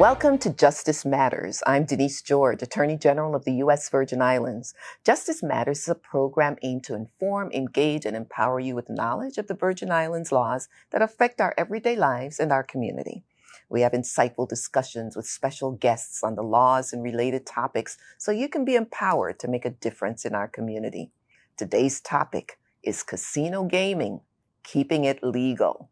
Welcome to Justice Matters. I'm Denise George, Attorney General of the U.S. Virgin Islands. Justice Matters is a program aimed to inform, engage, and empower you with knowledge of the Virgin Islands laws that affect our everyday lives and our community. We have insightful discussions with special guests on the laws and related topics so you can be empowered to make a difference in our community. Today's topic is casino gaming, keeping it legal.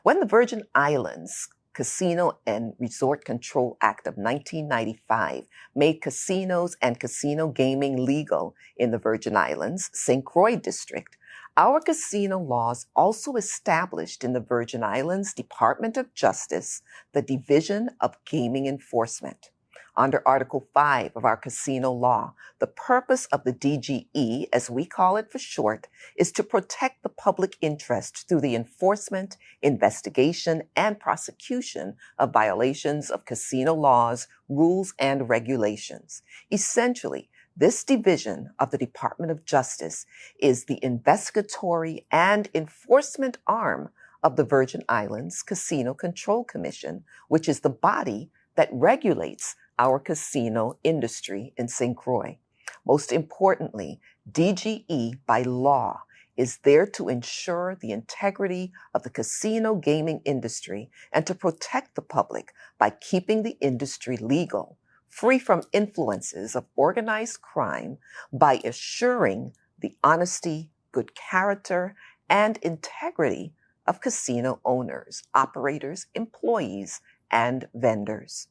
When the Virgin Islands Casino and Resort Control Act of 1995 made casinos and casino gaming legal in the Virgin Islands, St. Croix District, our casino laws also established in the Virgin Islands Department of Justice the Division of Gaming Enforcement. Under Article 5 of our casino law, the purpose of the DGE, as we call it for short, is to protect the public interest through the enforcement, investigation, and prosecution of violations of casino laws, rules, and regulations. Essentially, this division of the Department of Justice is the investigatory and enforcement arm of the Virgin Islands Casino Control Commission, which is the body that regulates our casino industry in St. Croix. Most importantly, DGE by law is there to ensure the integrity of the casino gaming industry and to protect the public by keeping the industry legal, free from influences of organized crime, by assuring the honesty, good character, and integrity of casino owners, operators, employees, and vendors.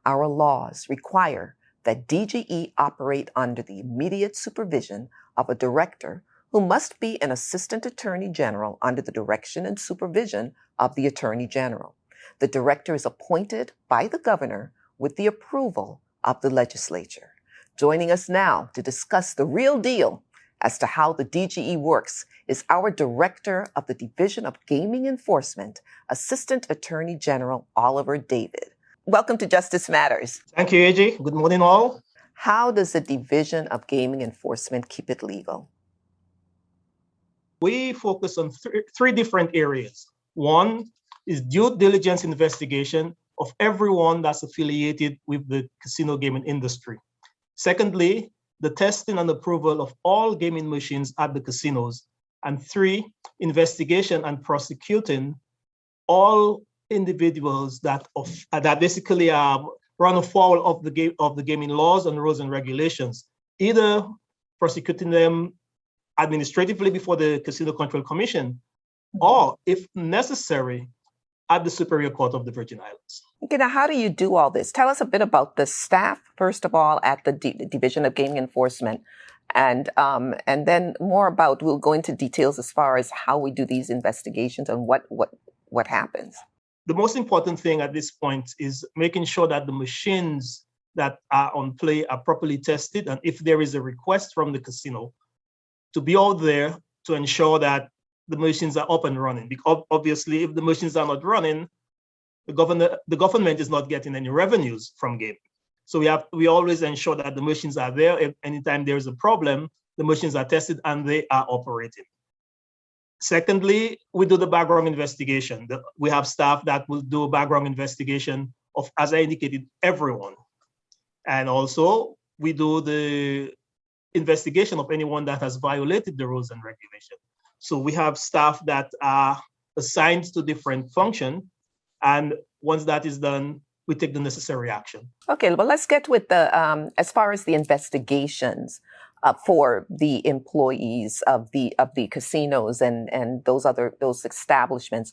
Our laws require that DGE operate under the immediate supervision of a director who must be an assistant attorney general under the direction and supervision of the attorney general. The director is appointed by the governor with the approval of the legislature. Joining us now to discuss the real deal as to how the DGE works is our Director of the Division of Gaming Enforcement, Assistant Attorney General Oliver David. Welcome to Justice Matters. Thank you, AAG. Good morning, all. How does the Division of Gaming Enforcement keep it legal? We focus on three different areas. One is due diligence investigation of everyone that's affiliated with the casino gaming industry. Secondly, the testing and approval of all gaming machines at the casinos. And three, investigation and prosecuting all individuals that basically run afoul of the gaming laws and rules and regulations, either prosecuting them administratively before the Casino Control Commission, or if necessary, at the Superior Court of the Virgin Islands. Okay, now how do you do all this? Tell us a bit about the staff, first of all, at the Division of Gaming Enforcement, and then more about, we'll go into details as far as how we do these investigations and what happens. The most important thing at this point is making sure that the machines that are on play are properly tested, and if there is a request from the casino, to be out there to ensure that the machines are up and running. Because obviously, if the machines are not running, the government is not getting any revenues from gaming. So we always ensure that the machines are there. If anytime there is a problem, the machines are tested and they are operating. Secondly, we do the background investigation. We have staff that will do a background investigation of, as I indicated, everyone. And also, we do the investigation of anyone that has violated the rules and regulations. So we have staff that are assigned to different functions. And once that is done, we take the necessary action. Okay, well, let's get with the, as far as the investigations for the employees of the casinos and those establishments.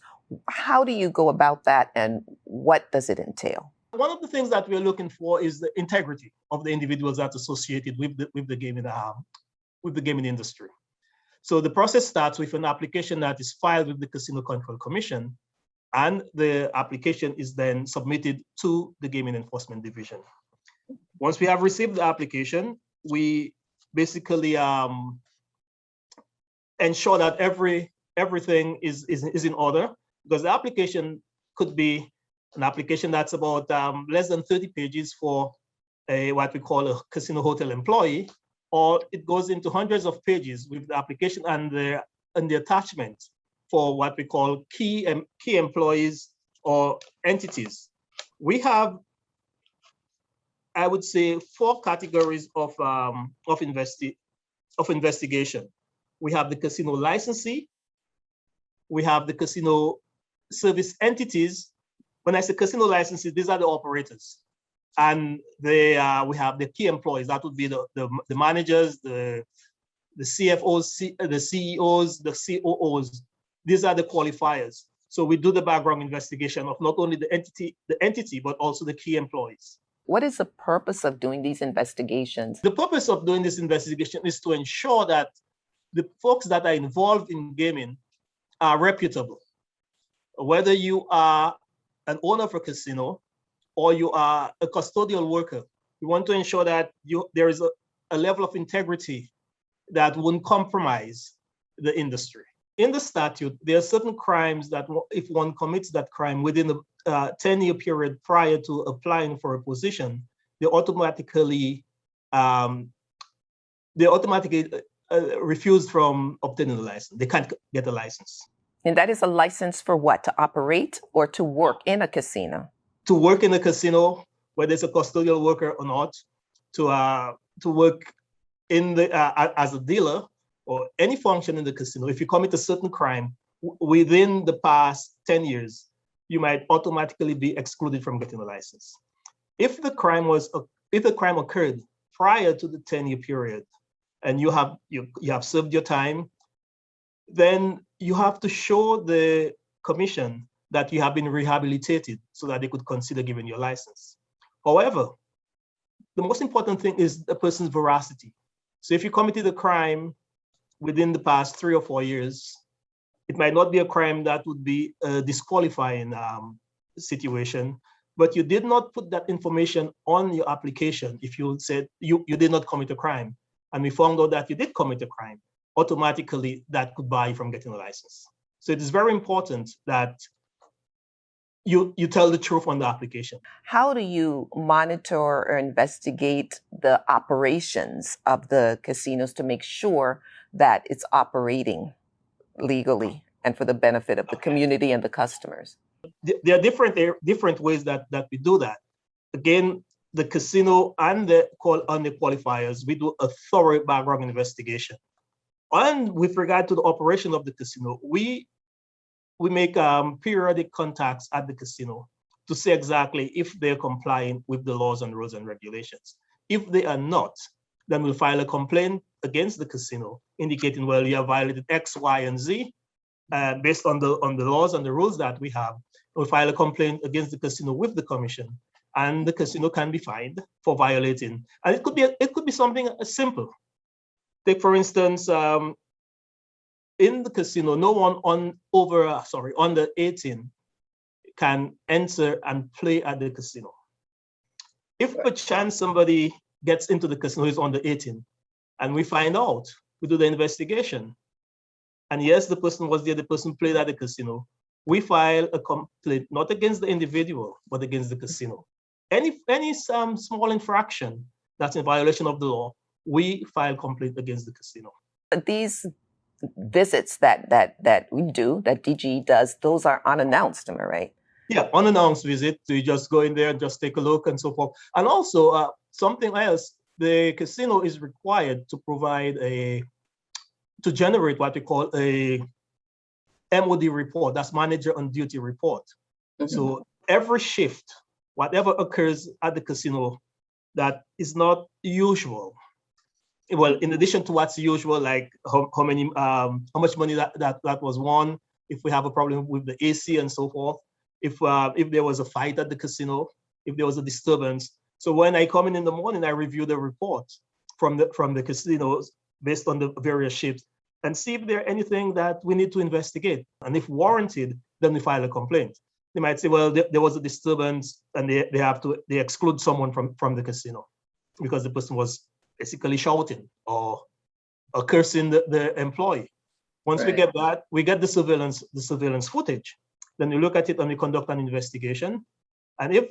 How do you go about that, and what does it entail? One of the things that we're looking for is the integrity of the individuals that's associated with the gaming industry. So the process starts with an application that is filed with the Casino Control Commission, and the application is then submitted to the Gaming Enforcement Division. Once we have received the application, we basically ensure that everything is in order, because the application could be an application that's about less than 30 pages for what we call a casino hotel employee, or it goes into hundreds of pages with the application and the attachment for what we call key employees or entities. We have I would say, four categories of investigation. We have the casino licensee, we have the casino service entities. When I say casino licenses, these are the operators. And we have the key employees. That would be the managers, the CFOs, the CEOs, the COOs. These are the qualifiers. So we do the background investigation of not only the entity, but also the key employees. What is the purpose of doing these investigations? The purpose of doing this investigation is to ensure that the folks that are involved in gaming are reputable. Whether you are an owner of a casino or you are a custodial worker, we want to ensure that there is a level of integrity that won't compromise the industry. In the statute, there are certain crimes that if one commits that crime within a 10-year period prior to applying for a position, they automatically refuse from obtaining a license. They can't get a license. And that is a license for what? To operate or to work in a casino? To work in a casino, whether it's a custodial worker or not, to work in the as a dealer or any function in the casino. If you commit a certain crime within the past 10 years, you might automatically be excluded from getting a license. If the crime occurred prior to the 10-year period, and you have served your time, then you have to show the commission that you have been rehabilitated so that they could consider giving you a license. However, the most important thing is the person's veracity. So if you committed a crime within the past 3 or 4 years, it might not be a crime that would be a disqualifying situation, but you did not put that information on your application. If you said you did not commit a crime, and we found out that you did commit a crime, automatically that could bar you from getting a license. So it is very important that you tell the truth on the application. How do you monitor or investigate the operations of the casinos to make sure that it's operating legally and for the benefit of the community and the customers? There are different ways that we do that. Again, the casino and the qualifiers, we do a thorough background investigation. And with regard to the operation of the casino, we make periodic contacts at the casino to see exactly if they're complying with the laws and rules and regulations. If they are not, then we'll file a complaint against the casino, indicating, well, you have violated X, Y, and Z, based on the laws and the rules that we have. We'll file a complaint against the casino with the commission, and the casino can be fined for violating. And it could be something simple. Take, for instance, in the casino, no one under 18 can enter and play at the casino. If by chance somebody gets into the casino who's under 18, and we find out, we do the investigation, and yes, the person was there, the person played at the casino, we file a complaint not against the individual, but against the casino. Any small infraction that's in violation of the law, we file complaint against the casino. These visits that we do, that DG does, those are unannounced, am I right? Yeah, unannounced visit. So you just go in there and just take a look and so forth. And also something else, the casino is required to provide to generate what we call a MOD report, that's manager on duty report. Mm-hmm. So every shift, whatever occurs at the casino that is not usual, well, in addition to what's usual, like how much money that was won, if we have a problem with the AC and so forth, if there was a fight at the casino, if there was a disturbance. So when I come in the morning, I review the report from the casinos based on the various shifts and see if there's anything that we need to investigate. And if warranted, then we file a complaint. They might say, well, there was a disturbance and they exclude someone from the casino because the person was basically shouting or cursing the employee. Once we get that, we get the surveillance footage. Then we look at it and we conduct an investigation. And if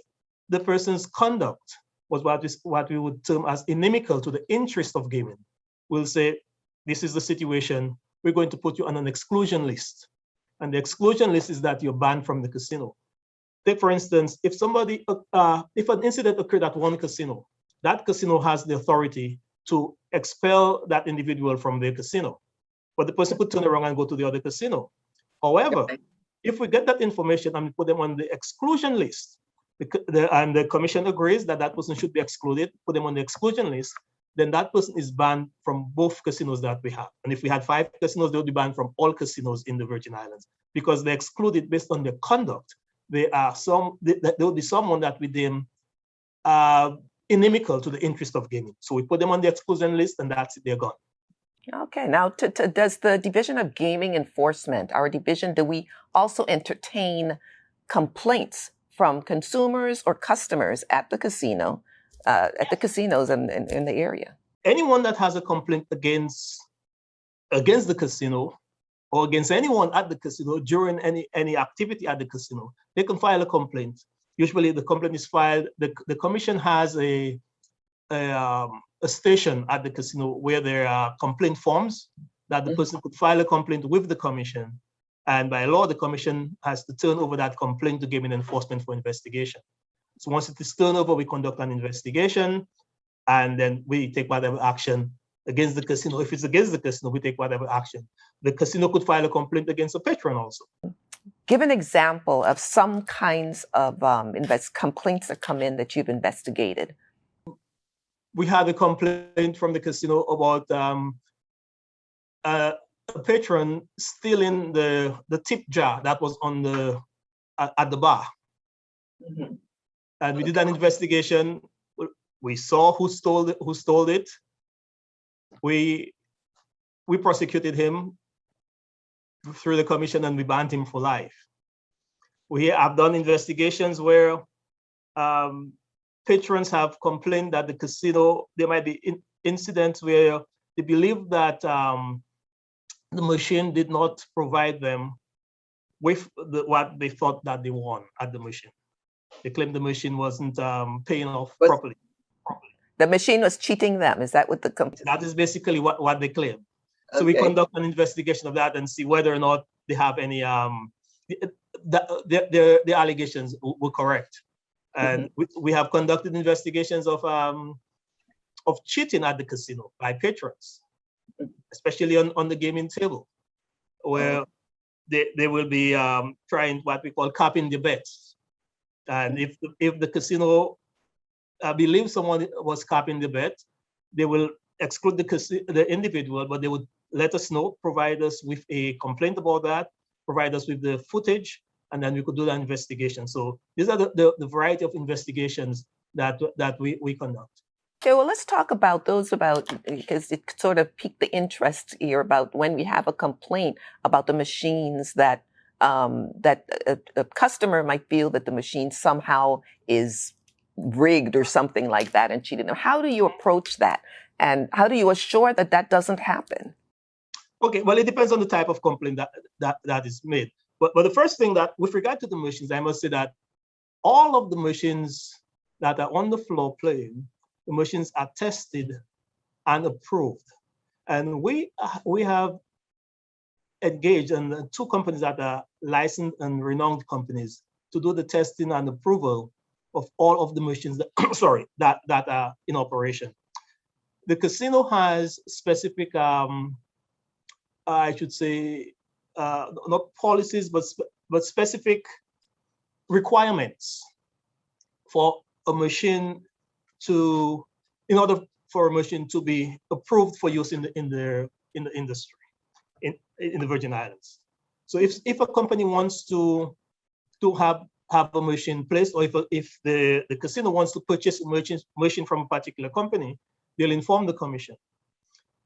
the person's conduct was what we would term as inimical to the interest of gaming, we'll say, this is the situation. We're going to put you on an exclusion list. And the exclusion list is that you're banned from the casino. Take, for instance, if an incident occurred at one casino that casino has the authority to expel that individual from their casino. But the person could turn around and go to the other casino. However, if we get that information and we put them on the exclusion list, and the commission agrees that that person should be excluded, put them on the exclusion list, then that person is banned from both casinos that we have. And if we had 5 casinos, they would be banned from all casinos in the Virgin Islands because they're excluded based on their conduct. There will be someone that we deem inimical to the interest of gaming. So we put them on the exclusion list, and that's it, they're gone. Okay, now does the Division of Gaming Enforcement, our division, do we also entertain complaints from consumers or customers at the casino, at the casinos in the area? Anyone that has a complaint against the casino or against anyone at the casino during any activity at the casino, they can file a complaint. Usually the complaint is filed, the commission has a station at the casino where there are complaint forms that the person could file a complaint with the commission. And by law, the commission has to turn over that complaint to gaming enforcement for investigation. So once it is turned over, we conduct an investigation, and then we take whatever action against the casino. If it's against the casino, we take whatever action. The casino could file a complaint against a patron also. Give an example of some kinds of complaints that come in that you've investigated. We had a complaint from the casino about a patron stealing the tip jar that was on at the bar. Mm-hmm. And we did an investigation. We saw who stole it. We prosecuted him through the commission, and we banned him for life. We have done investigations where patrons have complained that the casino, there might be incidents where they believe that the machine did not provide them with what they thought that they won at the machine. They claimed the machine wasn't paying off properly. The machine was cheating them. Is that what that is basically what they claim. So we conduct an investigation of that and see whether or not they have any the allegations were correct. And we have conducted investigations of cheating at the casino by patrons, especially on the gaming table, where they will be trying what we call capping the bets. And if the casino believes someone was capping the bet, they will exclude the individual, but they would let us know, provide us with a complaint about that, provide us with the footage, and then we could do the investigation. So these are the variety of investigations that we conduct. Okay, well, let's talk about those because it sort of piqued the interest here about when we have a complaint about the machines that a customer might feel that the machine somehow is rigged or something like that and cheated them. How do you approach that? And how do you assure that that doesn't happen? Okay, well, it depends on the type of complaint that is made. But the first thing that, with regard to the machines, I must say that all of the machines that are on the floor playing, the machines are tested and approved. And we have engaged in 2 companies that are licensed and renowned companies to do the testing and approval of all of the machines that are in operation. The casino has specific, I should say, not policies, but specific requirements for a machine in order for a machine to be approved for use in the industry in the Virgin Islands. So if a company wants to have a machine placed, or if the casino wants to purchase a machine from a particular company, they'll inform the commission.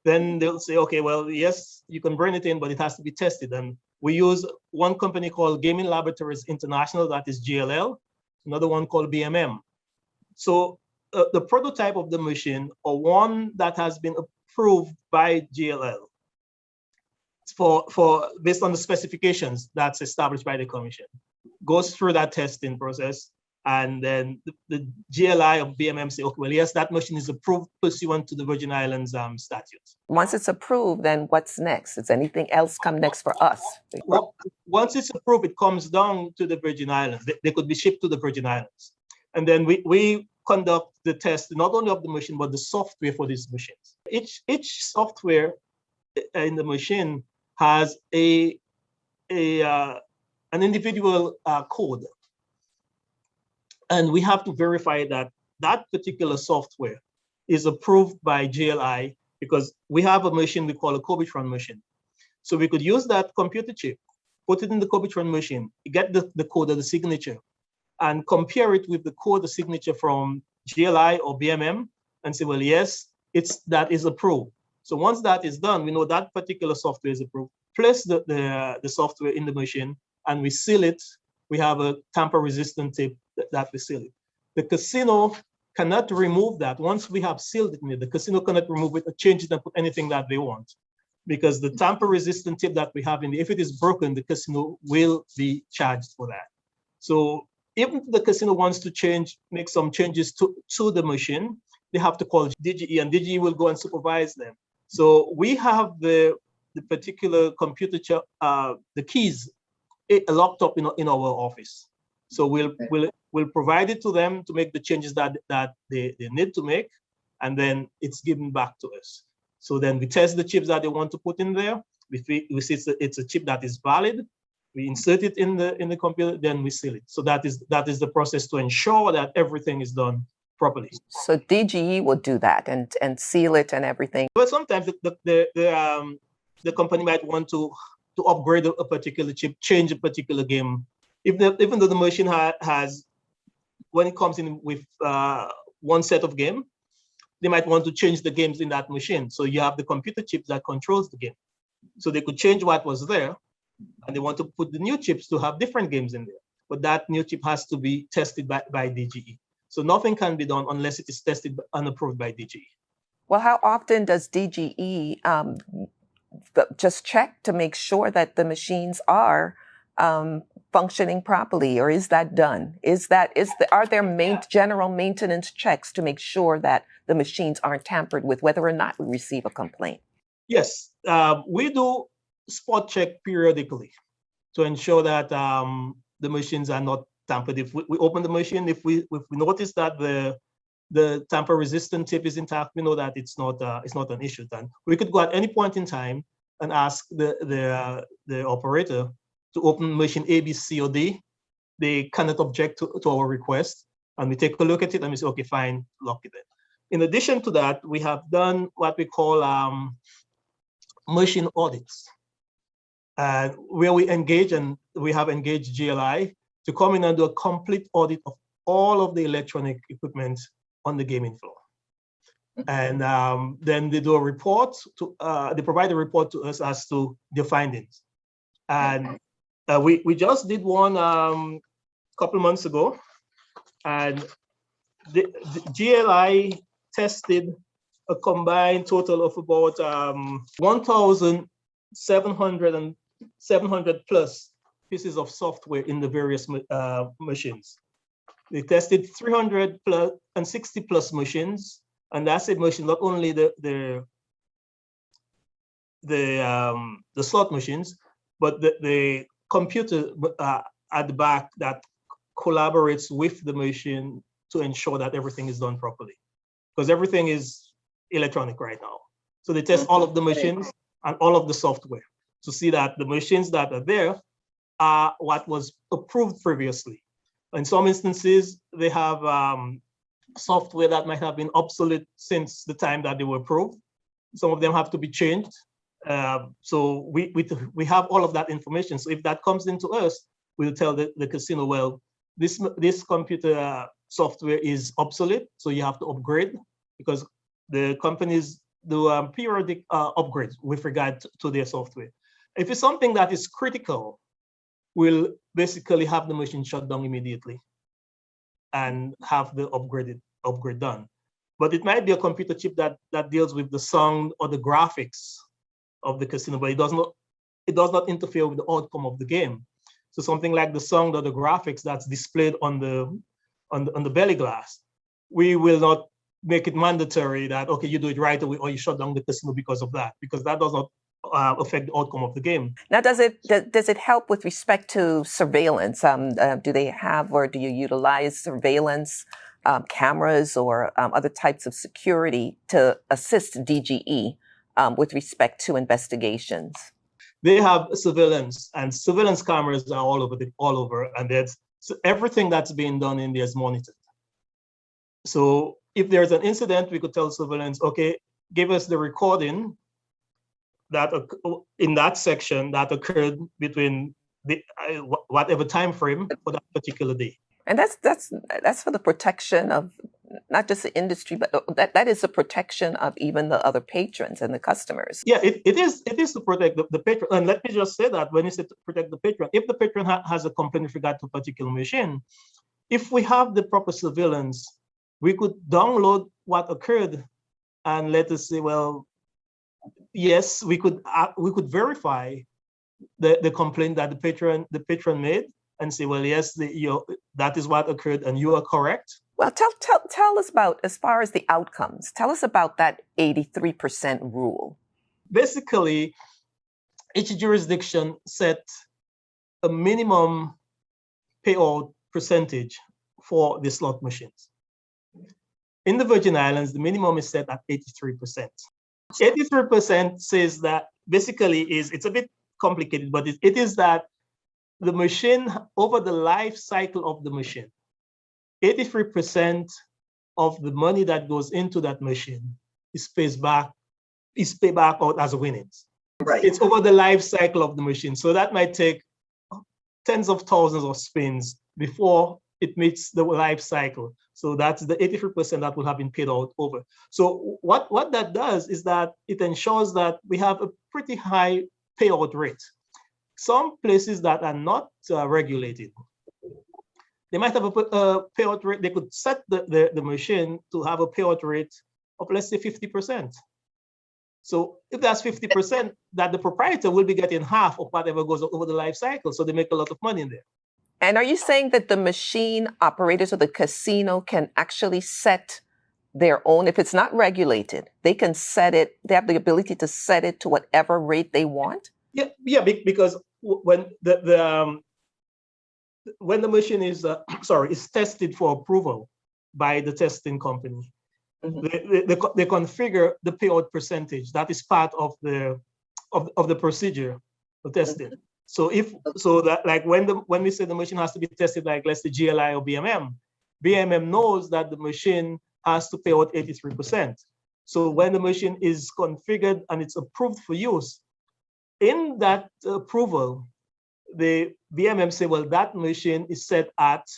Then they'll say, okay, well, yes, you can bring it in, but it has to be tested. And we use one company called Gaming Laboratories International, that is GLL, another one called BMM. So the prototype of the machine, or one that has been approved by GLL for based on the specifications that's established by the commission, goes through that testing process. And then the GLI of BMM say, okay, well, yes, that machine is approved pursuant to the Virgin Islands statutes. Once it's approved, then what's next? Does anything else come next for us? Well, once it's approved, it comes down to the Virgin Islands. They could be shipped to the Virgin Islands. And then we conduct the test not only of the machine but the software for these machines. Each software in the machine has an individual code, and we have to verify that that particular software is approved by JLI, because we have a machine we call a Cobitron machine. So we could use that computer chip, put it in the Cobitron machine, get the code of the signature, and compare it with the code of signature from GLI or BMM, and say, well, yes, that is approved. So once that is done, we know that particular software is approved. Place the software in the machine, and we seal it. We have a tamper-resistant tape that we seal it. The casino cannot remove that. Once we have sealed it, the casino cannot remove it or change it and put anything that they want, because the tamper-resistant tape that we have in there, if it is broken, the casino will be charged for that. So if the casino wants to make some changes to the machine, they have to call DGE, and DGE will go and supervise them. So we have the particular computer, the keys locked up in our office. So we'll provide it to them to make the changes that they need to make, and then it's given back to us. So then we test the chips that they want to put in there. We see it's a chip that is valid. We insert it in the computer, then we seal it. So that is the process to ensure that everything is done properly. So DGE will do that and seal it and everything. But sometimes the company might want to upgrade a particular chip, change a particular game. Even though the machine has, when it comes in with one set of game, they might want to change the games in that machine. So you have the computer chip that controls the game. So they could change what was there, and they want to put the new chips to have different games in there. But that new chip has to be tested by DGE. So nothing can be done unless it is tested and approved by DGE. Well, how often does DGE just check to make sure that the machines are functioning properly, or is that done? Are there general maintenance checks to make sure that the machines aren't tampered with, whether or not we receive a complaint? Yes, we do spot check periodically to ensure that the machines are not tampered. If we open the machine, if we notice that the tamper-resistant tape is intact, we know that it's not an issue. Then we could go at any point in time and ask the operator to open machine A, B, C, or D. They cannot object to our request, and we take a look at it and we say, okay, fine, lock it in. In addition to that, we have done what we call machine audits, where we have engaged GLI to come in and do a complete audit of all of the electronic equipment on the gaming floor. And then they do a report they provide a report to us as to their findings. And we just did one couple months ago, and the GLI tested a combined total of about 1,700 plus pieces of software in the various machines. They tested 360 plus machines, and that's a machine, not only the slot machines, but the computer at the back that collaborates with the machine to ensure that everything is done properly, because everything is electronic right now. So they test all of the machines and all of the software to see that the machines that are there are what was approved previously. In some instances, they have software that might have been obsolete since the time that they were approved. Some of them have to be changed. So we have all of that information. So if that comes into us, we'll tell the casino, well, this computer software is obsolete, so you have to upgrade, because the companies do periodic upgrades with regard to their software. If it's something that is critical, we'll basically have the machine shut down immediately and have the upgrade done. But it might be a computer chip that deals with the sound or the graphics of the casino, but it does not interfere with the outcome of the game. So something like the sound or the graphics that's displayed on the belly glass, we will not make it mandatory that, okay, you do it right away or you shut down the casino because of that, because that does not affect the outcome of the game. Now, does it help with respect to surveillance? Do they have, or do you utilize surveillance cameras or other types of security to assist DGE with respect to investigations? They have surveillance, and surveillance cameras are all over, and so everything that's being done in there is monitored. So if there's an incident, we could tell surveillance, okay, give us the recording that in that section that occurred between the whatever time frame for that particular day. And that's for the protection of not just the industry, but that is the protection of even the other patrons and the customers. Yeah, it is to protect the patron. And let me just say that when you say to protect the patron, if the patron has a complaint with regard to a particular machine, if we have the proper surveillance, we could download what occurred and let us say, well, yes, we could verify the complaint that the patron made and say, well, yes, that is what occurred and you are correct. Well, tell us about, as far as the outcomes, tell us about that 83% rule. Basically, each jurisdiction set a minimum payout percentage for the slot machines. In the Virgin Islands, the minimum is set at 83%. 83% says that basically it's a bit complicated, but it is that the machine, over the life cycle of the machine, 83% of the money that goes into that machine is paid back out as winnings. Right. It's over the life cycle of the machine. So that might take tens of thousands of spins before it meets the life cycle. So that's the 83% that will have been paid out over. So what that does is that it ensures that we have a pretty high payout rate. Some places that are not regulated, they might have a payout rate. They could set the machine to have a payout rate of, let's say, 50%. So if that's 50%, that the proprietor will be getting half of whatever goes over the life cycle. So they make a lot of money in there. And are you saying that the machine operators or the casino can actually set their own, if it's not regulated, they can set it, they have the ability to set it to whatever rate they want? Yeah, because when the machine is is tested for approval by the testing company, mm-hmm. they configure the payout percentage that is part of the procedure for testing. Mm-hmm. So that, like, when we say the machine has to be tested, like let's say GLI or BMM knows that the machine has to pay out 83%. So when the machine is configured and it's approved for use, in that approval, the BMM say, well, that machine is set at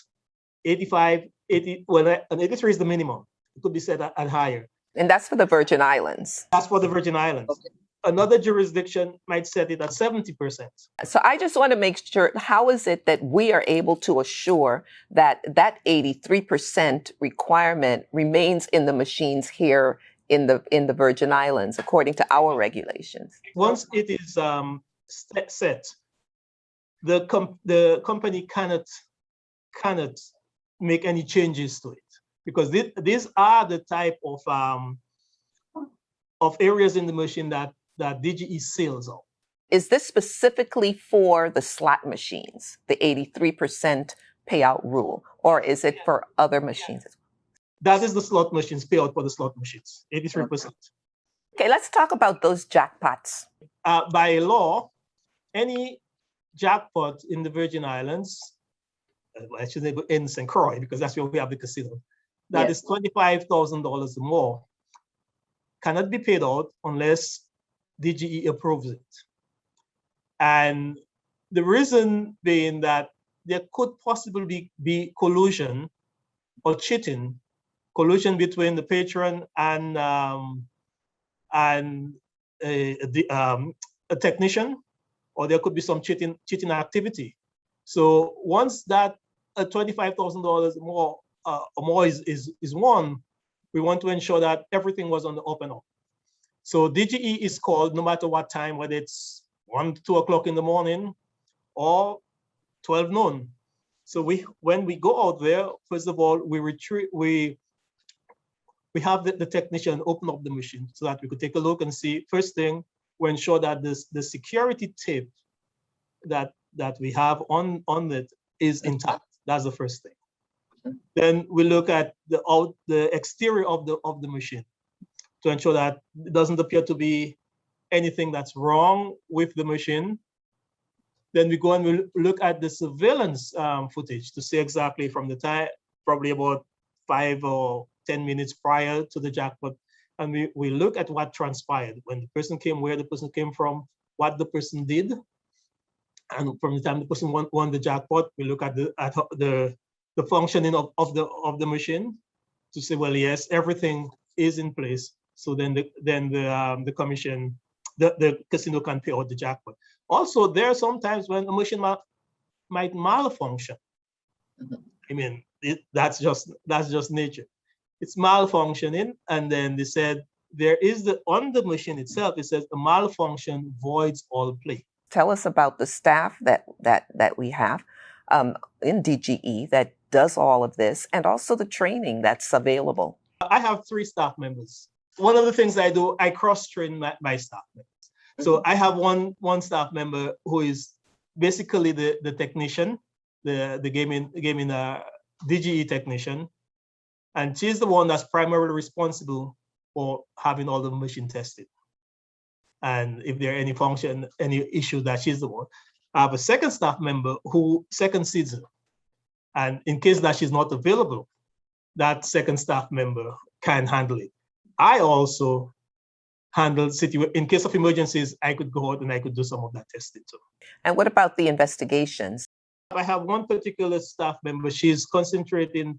85, 80, well, and 83 is the minimum. It could be set at higher. And that's for the Virgin Islands. That's for the Virgin Islands. Okay. Another jurisdiction might set it at 70%. So I just want to make sure, how is it that we are able to assure that that 83% requirement remains in the machines here in the Virgin Islands, according to our regulations? Once it is set, the company cannot make any changes to it, because these are the type of areas in the machine that DGE seals on. Is this specifically for the slot machines, the 83% payout rule, or is it for other machines? That is the slot machines, payout for the slot machines, 83%. Okay, let's talk about those jackpots. By law, any jackpot in the Virgin Islands, I should say in St. Croix, because that's where we have the casino, that is $25,000 or more, cannot be paid out unless DGE approves it. And the reason being that there could possibly be collusion or collusion between the patron and a technician, or there could be some cheating activity. So once that $25,000 more or more is won, we want to ensure that everything was on the up and up. So DGE is called no matter what time, whether it's 1, 2 o'clock in the morning or 12 noon. So when we go out there, first of all, we have the technician open up the machine so that we could take a look and see. First thing, we ensure that the security tape that we have on it is intact. That's the first thing. Then we look at the exterior of the machine to ensure that it doesn't appear to be anything that's wrong with the machine. Then we go and we look at the surveillance footage to see exactly from the time, probably about 5 or 10 minutes prior to the jackpot. And we look at what transpired when the person came, where the person came from, what the person did. And from the time the person won the jackpot, we look at the functioning of the machine to say, well, yes, everything is in place. So then the commission, the casino can pay out the jackpot. Also, there are some times when a machine might malfunction. I mean, that's just nature. It's malfunctioning, and then they said there is on the machine itself. It says a malfunction voids all play. Tell us about the staff that we have in DGE that does all of this, and also the training that's available. I have 3 staff members. One of the things I do, I cross-train my staff members. So I have one staff member who is basically the technician, the gaming DGE technician, and she's the one that's primarily responsible for having all the machine tested. And if there are any issue, that she's the one. I have a second staff member who second seeds her. And in case that she's not available, that second staff member can handle it. I also handle in case of emergencies, I could go out and I could do some of that testing too. And what about the investigations? I have one particular staff member. She's concentrating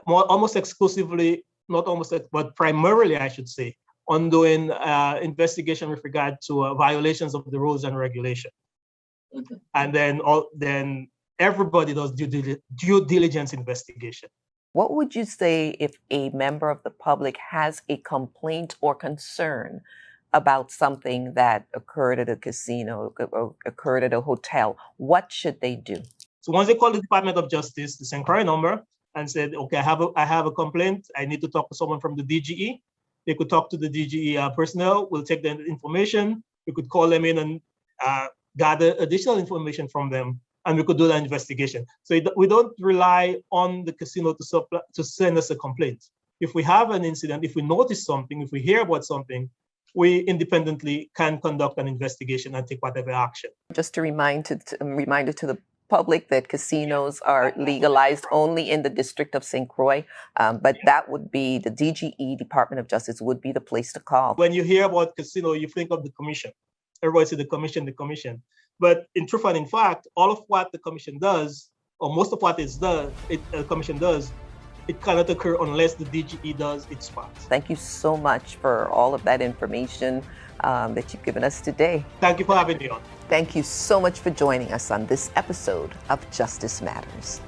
almost exclusively, not almost, but primarily, I should say, on doing investigation with regard to violations of the rules and regulation. And then everybody does due diligence investigation. What would you say if a member of the public has a complaint or concern about something that occurred at a casino or occurred at a hotel? What should they do? So once they call the Department of Justice, the inquiry number, and said, okay, I have a complaint. I need to talk to someone from the DGE. They could talk to the DGE personnel. We'll take the information. We could call them in and gather additional information from them, and we could do that investigation. So we don't rely on the casino to send us a complaint. If we have an incident, if we notice something, if we hear about something, we independently can conduct an investigation and take whatever action. Just a reminder to the public that casinos are legalized only in the District of St. Croix, but that would be the DGE, Department of Justice, would be the place to call. When you hear about casino, you think of the commission. Everybody says the commission. But in truth and in fact, all of what the commission does, or most of what the commission does, it cannot occur unless the DGE does its part. Thank you so much for all of that information that you've given us today. Thank you for having me on. Thank you so much for joining us on this episode of Justice Matters.